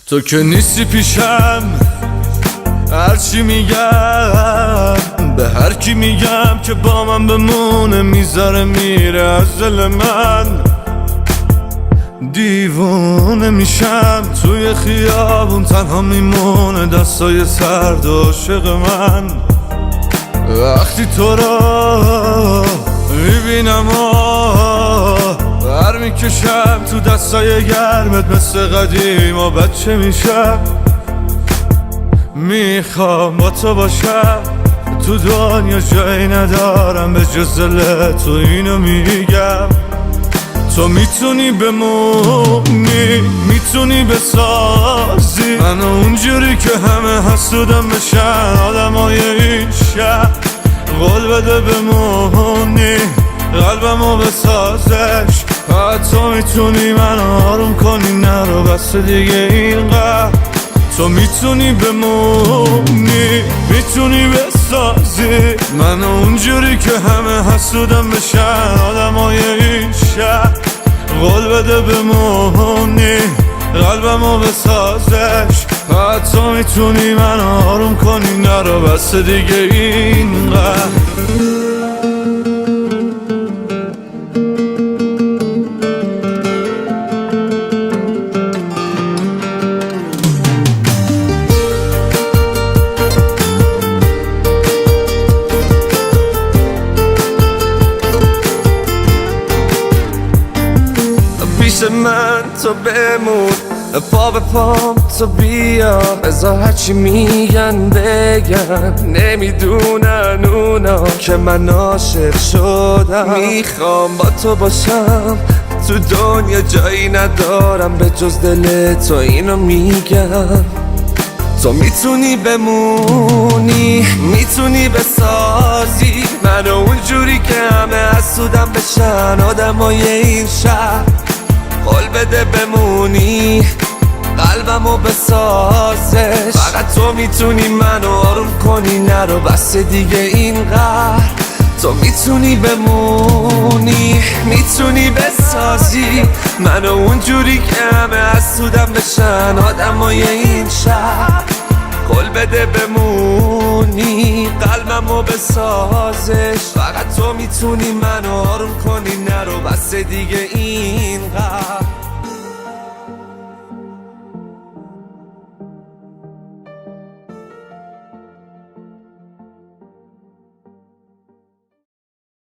تو که نیستی پیشم، هرچی میگم به هر کی میگم که با من بمونه میذاره میره از دل من. دیوونه میشم توی خیابون تنها میمونه دستای سرد و عاشق من. وقتی تو رو میبینم بر میکشم تو دستای گرمت مثل قدیم و بچه میشم. میخوام با تو باشم تو دنیا، جایی ندارم به جز دل تو، اینو میگم. تو میتونی بمونی، میتونی بسازی منو اونجوری که همه حسودم بشن آدمای این شهر. قول بده بمونی، قلبمو بسازش. فقط تو میتونی منو آروم کنی، نرو بس دیگه اینقدر. تو میتونی بمونی، میتونی بسازی منو اونجوری که همه حسودم بشن آدمای این شهر. قول بده بمونی، قلبمو بسازش. فقط تو میتونی منو آروم کنی، نرو بس دیگه اینقدر. پیش من تو بمون، پا به پام تو بیا، بذار هرچی میگن بگن. نمیدونن اونا که من عاشق شدم. میخوام با تو باشم تو دنیا، جایی ندارم به جز دل تو، اینو میگم. تو میتونی بمونی، میتونی بسازی منو اونجوری که همه حسودم بشن آدمای این شهر. قول بده بمونی، قلبمو بسازش. فقط تو میتونی منو آروم کنی، نرو بس دیگه اینقدر. تو میتونی بمونی، میتونی بسازی منو اونجوری که همه حسودم بشن آدمای این شهر. قول بده بمونی، قلبمو بسازش. فقط تو میتونی منو آروم کنی، نرو بس دیگه اینقدر.